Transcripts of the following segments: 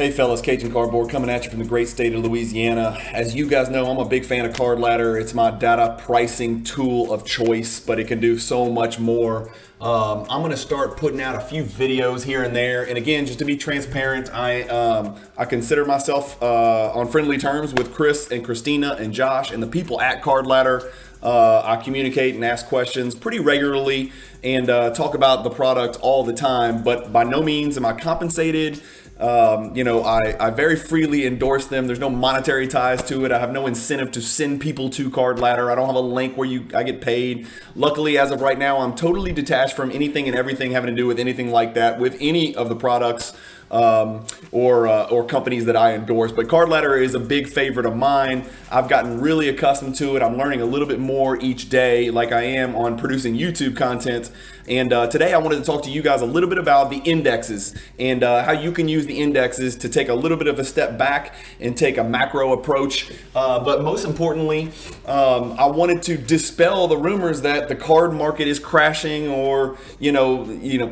Hey fellas, Cajun Cardboard coming at you from the great state of Louisiana. As you guys know, I'm a big fan of Card Ladder. It's my data pricing tool of choice, but it can do so much more. I'm going to start putting out a few videos here and there. And again, just to be transparent, I consider myself on friendly terms with Chris and Christina and Josh and the people at Card Ladder. I communicate and ask questions pretty regularly and talk about the product all the time, but by no means am I compensated. I very freely endorse them. There's no monetary ties to it. I have no incentive to send people to Card Ladder. I don't have a link where I get paid. Luckily, as of right now, I'm totally detached from anything and everything having to do with anything like that with any of the products or companies that I endorse. But Card Ladder is a big favorite of mine. I've gotten really accustomed to it. I'm learning a little bit more each day, like I am on producing YouTube content. And today I wanted to talk to you guys a little bit about the indexes and how you can use the indexes to take a little bit of a step back and take a macro approach. But most importantly, I wanted to dispel the rumors that the card market is crashing, or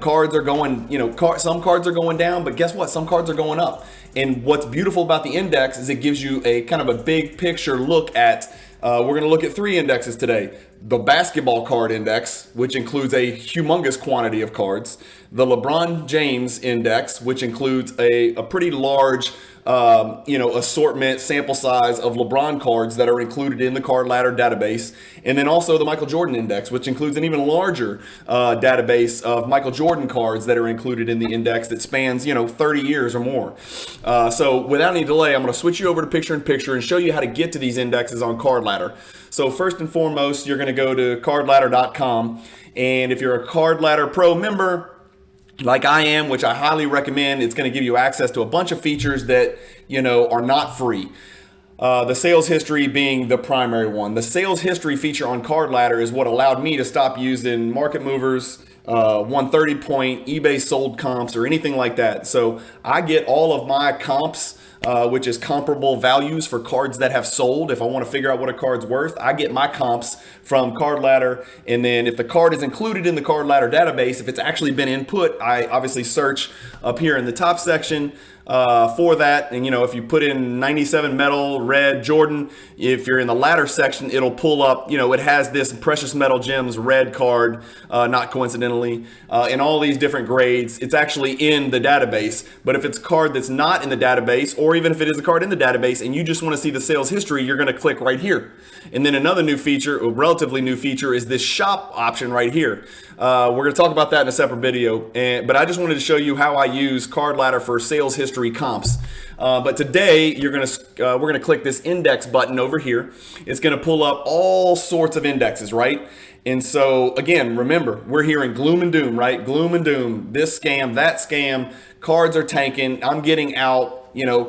cards are going, some cards are going down, but guess what? Some cards are going up. And what's beautiful about the index is it gives you a kind of a big picture look at. We're going to look at three indexes today. The basketball card index, which includes a humongous quantity of cards. The LeBron James index, which includes a pretty large assortment, sample size of LeBron cards that are included in the Card Ladder database. And then also the Michael Jordan index, which includes an even larger database of Michael Jordan cards that are included in the index that spans, 30 years or more. So without any delay, I'm going to switch you over to picture-in-picture and show you how to get to these indexes on Card Ladder. So first and foremost, you're going to go to cardladder.com. And if you're a Card Ladder Pro member, like I am, which I highly recommend, it's going to give you access to a bunch of features that, are not free. The sales history being the primary one. The sales history feature on Card Ladder is what allowed me to stop using market movers, 130 point, eBay sold comps, or anything like that. So I get all of my comps, which is comparable values for cards that have sold. If I want to figure out what a card's worth, I get my comps from Card Ladder. And then if the card is included in the Card Ladder database, if it's actually been input, I obviously search up here in the top section for that. And if you put in 97 metal red Jordan, if you're in the ladder section, it'll pull up, it has this precious metal gems red card, not coincidentally, in all these different grades. It's actually in the database. But if it's a card that's not in the database, or even if it is a card in the database and you just want to see the sales history, you're going to click right here. And then another new feature, a relatively new feature, is this shop option right here. We're going to talk about that in a separate video, but I just wanted to show you how I use Card Ladder for sales history comps. But today we're going to click this index button over here. It's going to pull up all sorts of indexes, right? And so again, remember, we're hearing gloom and doom, right? Gloom and doom, this scam, that scam, cards are tanking, I'm getting out,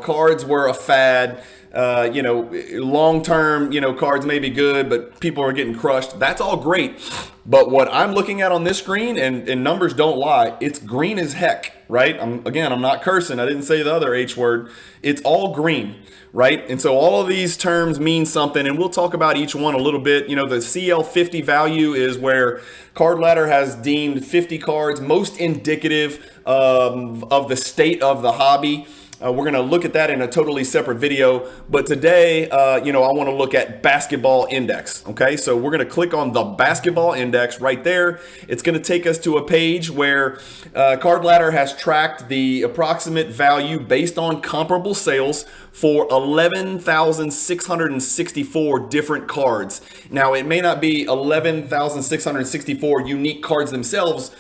cards were a fad. Long-term, cards may be good, but people are getting crushed. That's all great. But what I'm looking at on this screen, and numbers don't lie, it's green as heck, right? I'm not cursing. I didn't say the other H word. It's all green, right? And so all of these terms mean something, and we'll talk about each one a little bit. The CL50 value is where Card Ladder has deemed 50 cards most indicative of the state of the hobby. We're going to look at that in a totally separate video. But today, I want to look at basketball index. Okay, so we're going to click on the basketball index right there. It's going to take us to a page where Card Ladder has tracked the approximate value based on comparable sales for 11,664 different cards. Now, it may not be 11,664 unique cards themselves.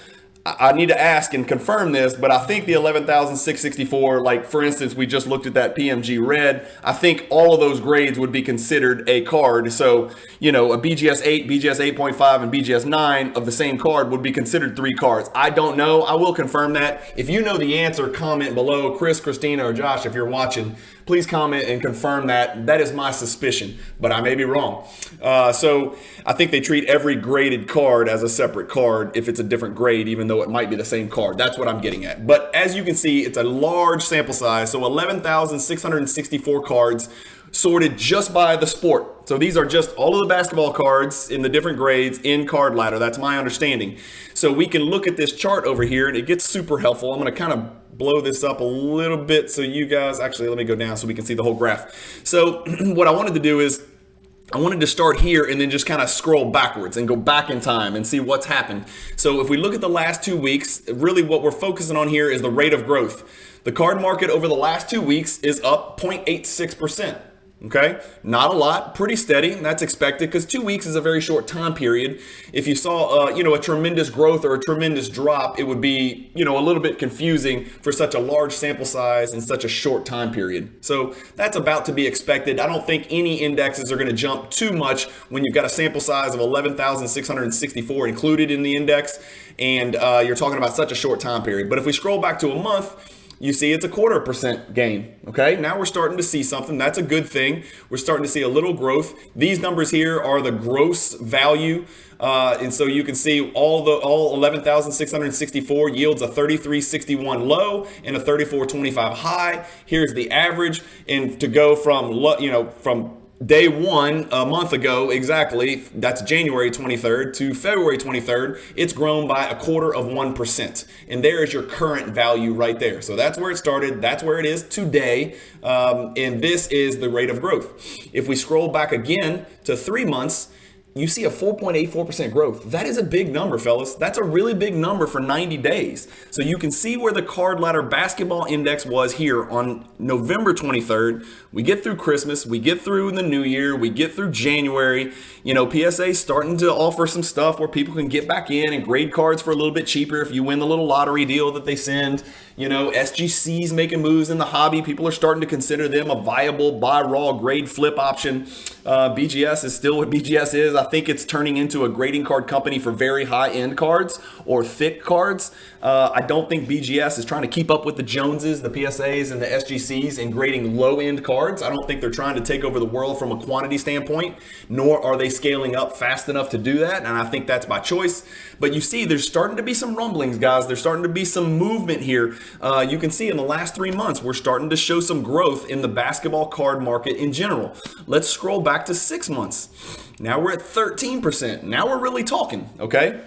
I need to ask and confirm this, but I think the 11,664, like for instance, we just looked at that PMG red. I think all of those grades would be considered a card. So, a BGS 8, BGS 8.5, and BGS 9 of the same card would be considered three cards. I don't know. I will confirm that. If you know the answer, comment below. Chris, Christina, or Josh, if you're watching, please comment and confirm that. That is my suspicion, but I may be wrong. So I think they treat every graded card as a separate card if it's a different grade, even though it might be the same card. That's what I'm getting at. But as you can see, it's a large sample size. So 11,664 cards sorted just by the sport. So these are just all of the basketball cards in the different grades in Card Ladder. That's my understanding. So we can look at this chart over here, and it gets super helpful. I'm going to kind of blow this up a little bit so you guys, actually, let me go down so we can see the whole graph. So what I wanted to do is I wanted to start here and then just kind of scroll backwards and go back in time and see what's happened. So if we look at the last 2 weeks, really what we're focusing on here is the rate of growth. The card market over the last 2 weeks is up 0.86%. Okay, not a lot, pretty steady, and that's expected because 2 weeks is a very short time period. If you saw, a tremendous growth or a tremendous drop, it would be, a little bit confusing for such a large sample size in such a short time period. So that's about to be expected. I don't think any indexes are going to jump too much when you've got a sample size of 11,664 included in the index, and you're talking about such a short time period. But if we scroll back to a month, you see it's a 0.25% gain. Okay, now we're starting to see something. That's a good thing. We're starting to see a little growth. These numbers here are the gross value. And so you can see all 11,664 yields a 33.61 low and a 34.25 high. Here's the average. And to go from day one, a month ago exactly, that's January 23rd to February 23rd, it's grown by 0.25%. And there is your current value right there. So that's where it started. That's where it is today. And this is the rate of growth. If we scroll back again to 3 months, you see a 4.84% growth. That is a big number, fellas. That's a really big number for 90 days. So you can see where the card ladder basketball index was here on November 23rd. We get through Christmas, we get through the new year, we get through January. PSA starting to offer some stuff where people can get back in and grade cards for a little bit cheaper if you win the little lottery deal that they send. SGC's making moves in the hobby. People are starting to consider them a viable buy raw grade flip option. BGS is still what BGS is. I think it's turning into a grading card company for very high-end cards or thick cards. I don't think BGS is trying to keep up with the Joneses, the PSAs, and the SGCs in grading low-end cards. I don't think they're trying to take over the world from a quantity standpoint, nor are they scaling up fast enough to do that, and I think that's by choice. But you see, there's starting to be some rumblings, guys. There's starting to be some movement here. You can see in the last 3 months, we're starting to show some growth in the basketball card market in general. Let's scroll back to 6 months. Now we're at 13%. Now we're really talking, okay?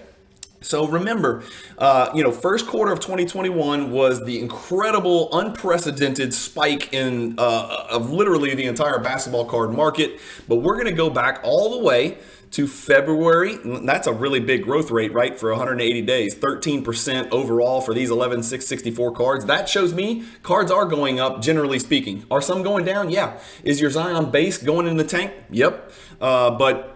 So remember, first quarter of 2021 was the incredible, unprecedented spike of literally the entire basketball card market. But we're going to go back all the way to February. That's a really big growth rate, right? For 180 days, 13% overall for these 11,664 cards. That shows me cards are going up, generally speaking. Are some going down? Yeah. Is your Zion base going in the tank? Yep. But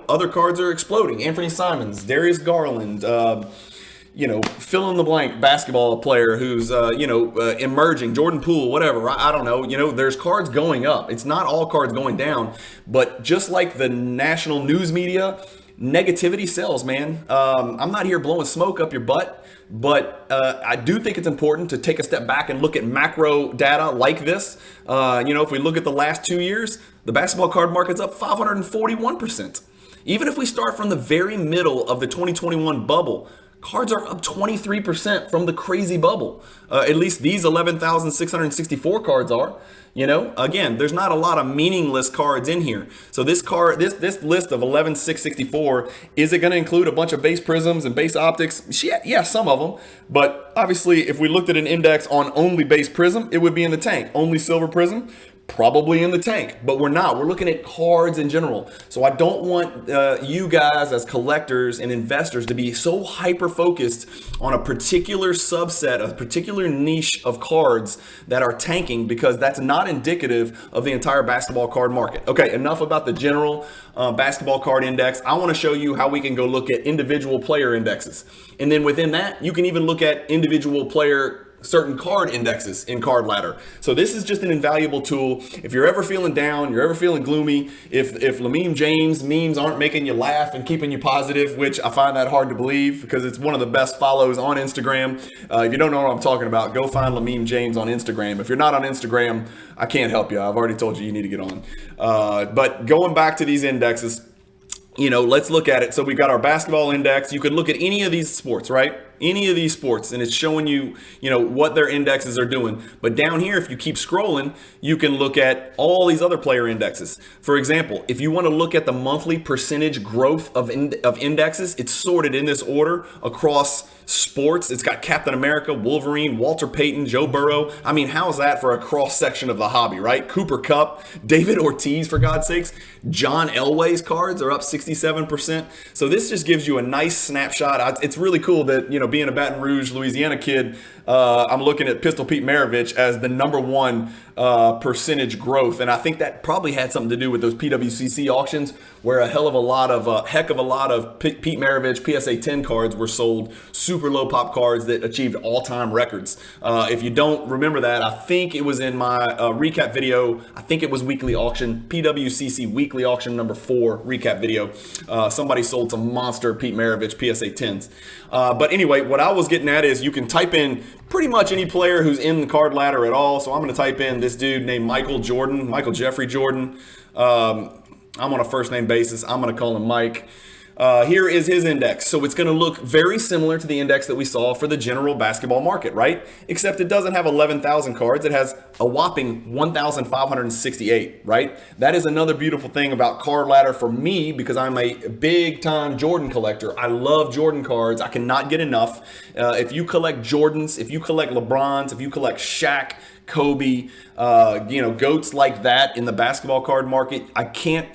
other cards are exploding. Anthony Simons, Darius Garland, fill in the blank basketball player who's, emerging, Jordan Poole, whatever. I don't know. There's cards going up. It's not all cards going down. But just like the national news media, negativity sells, man. I'm not here blowing smoke up your butt. But I do think it's important to take a step back and look at macro data like this. If we look at the last 2 years, the basketball card market's up 541%. Even if we start from the very middle of the 2021 bubble, cards are up 23% from the crazy bubble. At least these 11,664 cards are. Again, there's not a lot of meaningless cards in here. So this list of 11,664, is it going to include a bunch of base prisms and base optics? Yeah, some of them. But obviously, if we looked at an index on only base prism, it would be in the tank. Only silver prism, probably in the tank, but we're not. We're looking at cards in general. So I don't want you guys as collectors and investors to be so hyper-focused on a particular subset, a particular niche of cards that are tanking, because that's not indicative of the entire basketball card market. Okay, enough about the general basketball card index. I want to show you how we can go look at individual player indexes. And then within that, you can even look at individual player certain card indexes in Card Ladder. So this is just an invaluable tool. If you're ever feeling down, you're ever feeling gloomy, if Lamine James memes aren't making you laugh and keeping you positive, which I find that hard to believe because it's one of the best follows on Instagram. If you don't know what I'm talking about, go find Lamine James on Instagram. If you're not on Instagram, I can't help you. I've already told you need to get on. But going back to these indexes, let's look at it. So we've got our basketball index. You could look at any of these sports, right? Any of these sports, and it's showing you, what their indexes are doing. But down here, if you keep scrolling, you can look at all these other player indexes. For example, if you want to look at the monthly percentage growth of indexes, it's sorted in this order across sports. It's got Captain America, Wolverine, Walter Payton, Joe Burrow. I mean, how's that for a cross section of the hobby, right? Cooper Kupp, David Ortiz, for God's sakes. John Elway's cards are up 67%. So this just gives you a nice snapshot. It's really cool that, being a Baton Rouge, Louisiana kid, I'm looking at Pistol Pete Maravich as the number one percentage growth. And I think that probably had something to do with those PWCC auctions, where a heck of a lot of Pete Maravich PSA 10 cards were sold, super low pop cards that achieved all-time records. If you don't remember that, I think it was in my recap video. I think it was Weekly Auction, PWCC Weekly Auction number 4 recap video. Somebody sold some monster Pete Maravich PSA 10s. But anyway, what I was getting at is you can type in pretty much any player who's in the card ladder at all. So I'm going to type in this dude named Michael Jeffrey Jordan. I'm on a first name basis. I'm going to call him Mike. Here is his index. So it's going to look very similar to the index that we saw for the general basketball market, right? Except it doesn't have 11,000 cards. It has a whopping 1,568, right? That is another beautiful thing about Card Ladder for me, because I'm a big time Jordan collector. I love Jordan cards. I cannot get enough. If you collect Jordans, if you collect LeBrons, if you collect Shaq, Kobe, goats like that in the basketball card market, I can't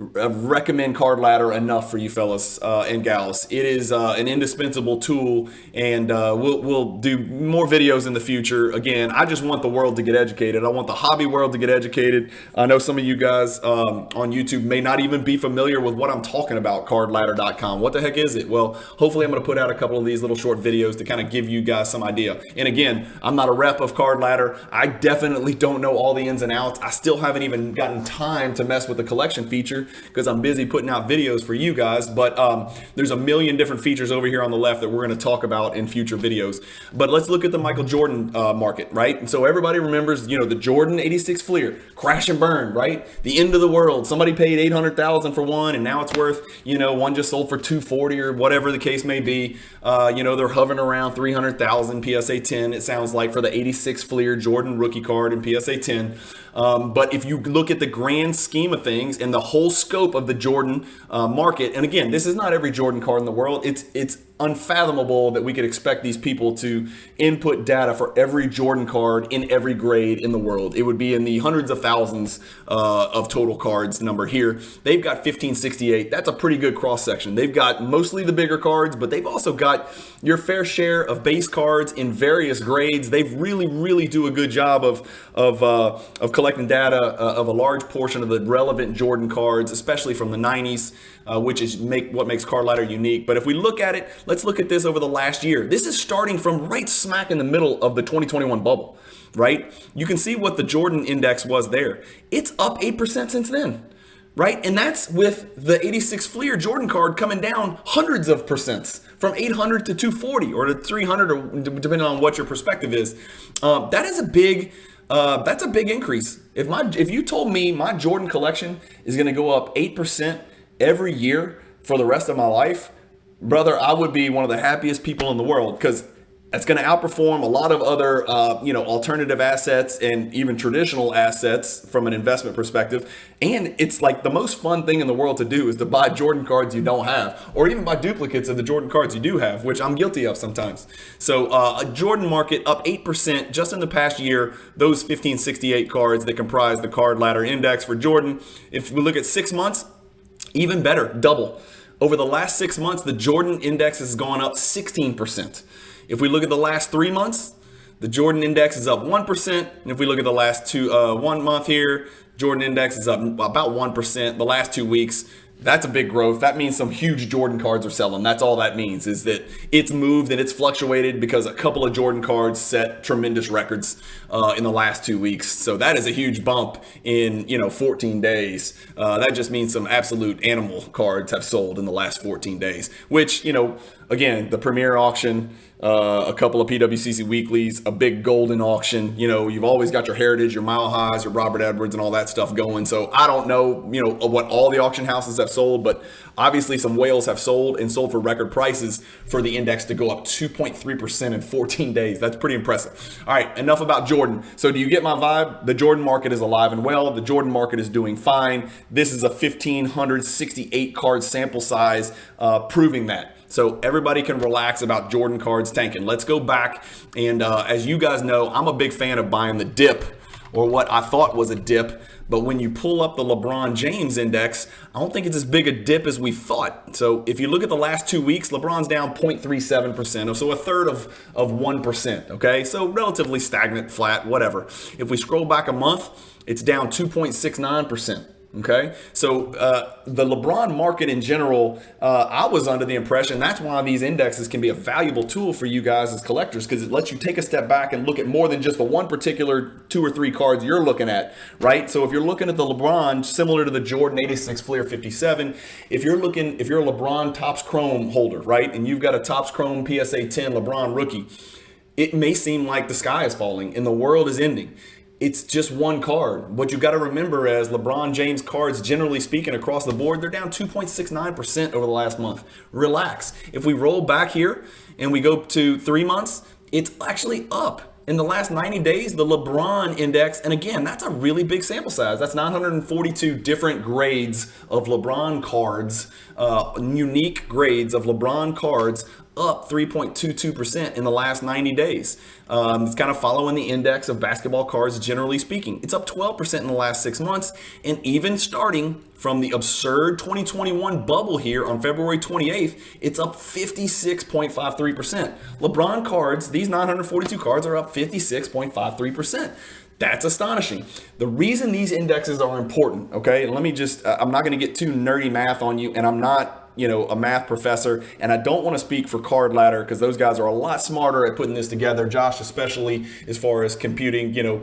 recommend Card Ladder enough for you fellas and gals. It is an indispensable tool, and we'll do more videos in the future. Again, I just want the world to get educated. I want the hobby world to get educated. I know some of you guys on YouTube may not even be familiar with what I'm talking about, cardladder.com. What the heck is it? Well, hopefully I'm going to put out a couple of these little short videos to kind of give you guys some idea. And again, I'm not a rep of Card Ladder. I definitely don't know all the ins and outs. I still haven't even gotten time to mess with the collection feature, because I'm busy putting out videos for you guys. But there's a million different features over here on the left that we're going to talk about in future videos. But let's look at the Michael Jordan market, right? And so everybody remembers, the Jordan 86 Fleer, crash and burn, right? The end of the world. Somebody paid $800,000 for one, and now it's worth, one just sold for $240 or whatever the case may be. They're hovering around $300,000 PSA 10. It sounds like for the 86 Fleer Jordan rookie card in PSA 10. But if you look at the grand scheme of things and the whole scope of the Jordan market, and again, this is not every Jordan card in the world. It's unfathomable that we could expect these people to input data for every Jordan card in every grade in the world. It would be in the hundreds of thousands of total cards number here. They've got 1568. That's a pretty good cross section. They've got mostly the bigger cards, but they've also got your fair share of base cards in various grades. They really do a good job of collecting data of a large portion of the relevant Jordan cards, especially from the 90s, which is what makes Card Ladder unique. But if we look at it, let's look at this over the last year. This is starting from right smack in the middle of the 2021 bubble, right? You can see what the Jordan index was there. It's up 8% since then, right? And that's with the 86 Fleer Jordan card coming down hundreds of percents, from 800 to 240 or to 300, or depending on what your perspective is. That is a big... that's a big increase. If you told me my Jordan collection is going to go up 8% every year for the rest of my life, brother, I would be one of the happiest people in the world, because it's going to outperform a lot of other, alternative assets and even traditional assets from an investment perspective. And it's like the most fun thing in the world to do is to buy Jordan cards you don't have, or even buy duplicates of the Jordan cards you do have, which I'm guilty of sometimes. So a Jordan market up 8% just in the past year, those 1568 cards that comprise the Card Ladder index for Jordan. If we look at 6 months, even better, double. Over the last 6 months, the Jordan index has gone up 16%. If we look at the last 3 months, the Jordan index is up 1%. And if we look at the last 1 month here, Jordan index is up about 1%. The last 2 weeks, that's a big growth. That means some huge Jordan cards are selling. That's all that means, is that it's moved and it's fluctuated because a couple of Jordan cards set tremendous records in the last 2 weeks. So that is a huge bump in 14 days. That just means some absolute animal cards have sold in the last 14 days, which, again, the premier auction a couple of PWCC weeklies, a big golden auction. You know, you've always got your Heritage, your Mile Highs, your Robert Edwards, and all that stuff going. So I don't know, you know, what all the auction houses have sold, but obviously some whales have sold and sold for record prices for the index to go up 2.3% in 14 days. That's pretty impressive. All right, enough about Jordan. So do you get my vibe? The Jordan market is alive and well. The Jordan market is doing fine. This is a 1,568 card sample size, proving that. So everybody can relax about Jordan cards tanking. Let's go back. And as you guys know, I'm a big fan of buying the dip, or what I thought was a dip. But when you pull up the LeBron James index, I don't think it's as big a dip as we thought. So if you look at the last 2 weeks, LeBron's down 0.37%, so a third of 1%, okay? So relatively stagnant, flat, whatever. If we scroll back a month, it's down 2.69%. Okay, so the LeBron market in general, I was under the impression that's why these indexes can be a valuable tool for you guys as collectors, because it lets you take a step back and look at more than just the one particular 2 or 3 cards you're looking at, right? So if you're looking at the LeBron, similar to the Jordan 86 Fleer 57, if you're a LeBron Topps Chrome holder, right, and you've got a Topps Chrome PSA 10 LeBron rookie, it may seem like the sky is falling and the world is ending. It's just one card. What you got to remember is LeBron James cards, generally speaking, across the board, they're down 2.69% over the last month. Relax. If we roll back here and we go to 3 months, it's actually up. In the last 90 days, the LeBron index, and again, that's a really big sample size. That's 942 different grades of LeBron cards, unique grades of LeBron cards, up 3.22% in the last 90 days. It's kind of following the index of basketball cards, generally speaking. It's up 12% in the last 6 months, and even starting from the absurd 2021 bubble here on February 28th, it's up 56.53%. LeBron cards, these 942 cards are up 56.53%. That's astonishing. The reason these indexes are important, okay, let me just, I'm not going to get too nerdy math on you, and I'm not, you know, a math professor, and I don't want to speak for Card Ladder because those guys are a lot smarter at putting this together. Josh, especially as far as computing, you know,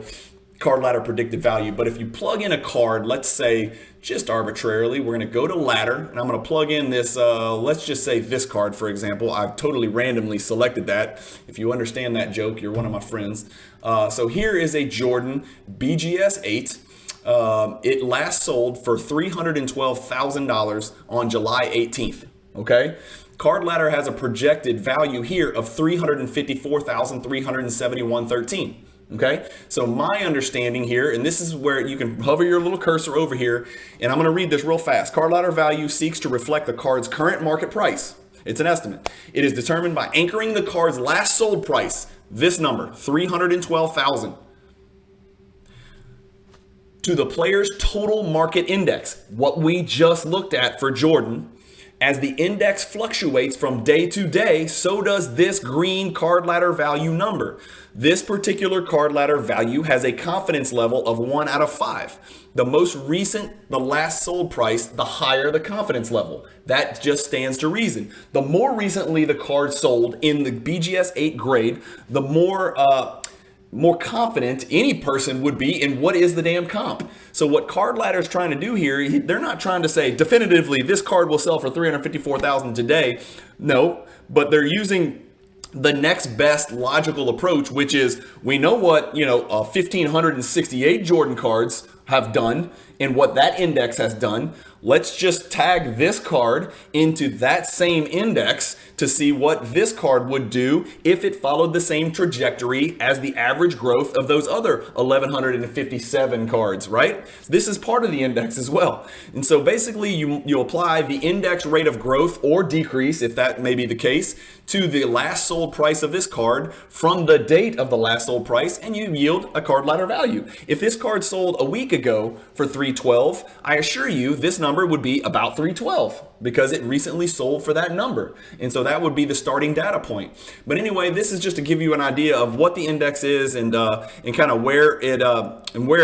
Card Ladder predicted value. But if you plug in a card, let's say just arbitrarily, we're going to go to Ladder, and I'm going to plug in this, let's just say this card, for example. I've totally randomly selected that. If you understand that joke, you're one of my friends. So here is a Jordan BGS 8. It last sold for $312,000 on July 18th. Okay, Card Ladder has a projected value here of $354,371.13. Okay, so my understanding here, and this is where you can hover your little cursor over here, and I'm going to read this real fast. Card Ladder value seeks to reflect the card's current market price. It's an estimate. It is determined by anchoring the card's last sold price, this number, $312,000, to the player's total market index, what we just looked at for Jordan. As the index fluctuates from day to day, so does this green Card Ladder value number. This particular Card Ladder value has a confidence level of 1 out of 5. The most recent, the last sold price, the higher the confidence level. That just stands to reason. The more recently the card sold in the BGS 8 grade, the more confident any person would be in what is the damn comp. So what Card Ladder is trying to do here, they're not trying to say definitively this card will sell for $354,000 today. No, but they're using the next best logical approach, which is we know what, 1,568 Jordan cards have done and what that index has done. Let's just tag this card into that same index to see what this card would do if it followed the same trajectory as the average growth of those other 1,157 cards, right? This is part of the index as well. And so basically you apply the index rate of growth or decrease, if that may be the case, to the last sold price of this card from the date of the last sold price, and you yield a Card Ladder value. If this card sold a week ago for $312, I assure you this number would be about $312 because it recently sold for that number. And so that would be the starting data point. But anyway, this is just to give you an idea of what the index is and kind of where it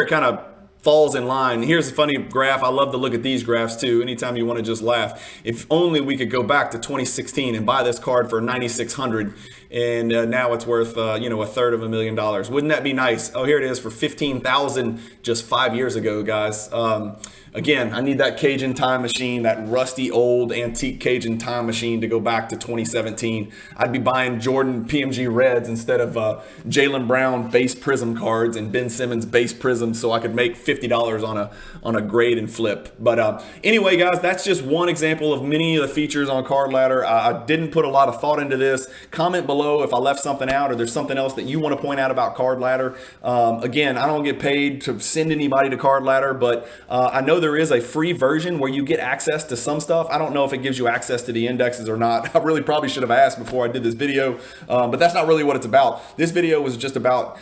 kind of falls in line. Here's a funny graph. I love to look at these graphs too. Anytime you want to just laugh. If only we could go back to 2016 and buy this card for $9,600, and now it's worth you know, $1/3 of $1 million. Wouldn't that be nice? Oh, here it is for $15,000 just 5 years ago, guys. Again, I need that Cajun time machine, that rusty old antique Cajun time machine to go back to 2017. I'd be buying Jordan PMG Reds instead of Jaylen Brown base prism cards and Ben Simmons base prisms, so I could make $50 on a grade and flip. But anyway, guys, that's just one example of many of the features on Card Ladder. I didn't put a lot of thought into this. Comment below if I left something out or there's something else that you want to point out about Card Ladder. Again, I don't get paid to send anybody to Card Ladder, but I know there is a free version where you get access to some stuff. I don't know if it gives you access to the indexes or not. I really probably should have asked before I did this video, but that's not really what it's about. This video was just about,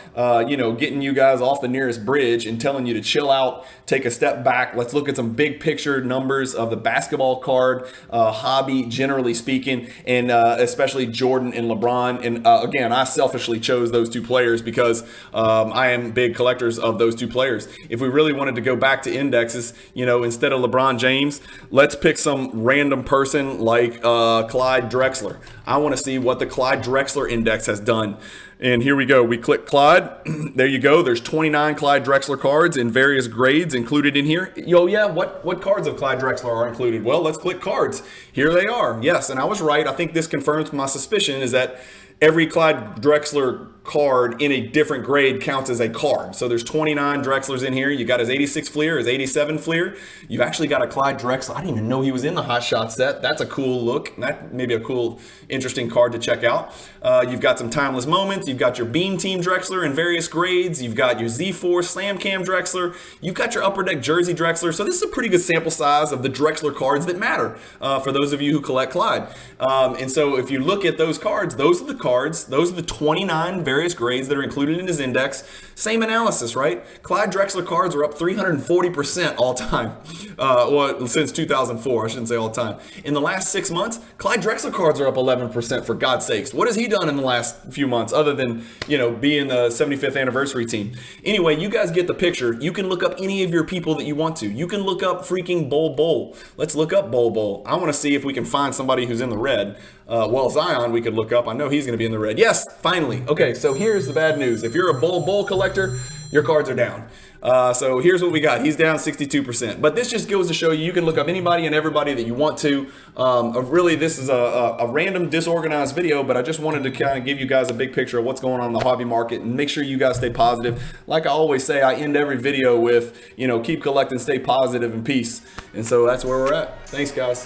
you know, getting you guys off the nearest bridge and telling you to chill out, take a step back. Let's look at some big picture numbers of the basketball card hobby, generally speaking, and especially Jordan and LeBron. And again, I selfishly chose those two players because I am big collectors of those two players. If we really wanted to go back to indexes, you know, instead of LeBron James, let's pick some random person like CLYDE DREXLER. I want to see what the CLYDE DREXLER index has done. And here we go. We click CLYDE. There you go. There's 29 CLYDE DREXLER cards in various grades included in here. Yo, yeah, what cards of CLYDE DREXLER are included? Well, let's click cards. Here they are. Yes, and I was right. I think this confirms my suspicion is that every CLYDE DREXLER card in a different grade counts as a card. So there's 29 Drexlers in here. You got his 86 Fleer, his 87 Fleer. You've actually got a CLYDE Drexler. I didn't even know he was in the Hot Shot set. That's a cool look. That may be a cool, interesting card to check out. You've got some Timeless Moments. You've got your Beam Team Drexler in various grades. You've got your Z-Force Slam Cam Drexler. You've got your Upper Deck Jersey Drexler. So this is a pretty good sample size of the Drexler cards that matter for those of you who collect CLYDE. And so if you look at those cards, those are the cards. Those are the 29 various grades that are included in his index. Same analysis, right? CLYDE Drexler cards are up 340% all time. Well, since 2004, I shouldn't say all time. In the last 6 months, CLYDE Drexler cards are up 11%, for God's sakes. What has he done in the last few months other than, you know, being the 75th anniversary team? Anyway, you guys get the picture. You can look up any of your people that you want to. You can look up freaking Bol. Let's look up Bol. I want to see if we can find somebody who's in the red. Well, Zion we could look up. I know he's going to be in the red. Yes, finally. Okay, so here's the bad news. If you're a Bol collector, your cards are down. So here's what we got. He's down 62%. But this just goes to show you, you can look up anybody and everybody that you want to. Really, this is a random, disorganized video, but I just wanted to kind of give you guys a big picture of what's going on in the hobby market and make sure you guys stay positive. Like I always say, I end every video with, you know, keep collecting, stay positive, and peace. And so that's where we're at. Thanks, guys.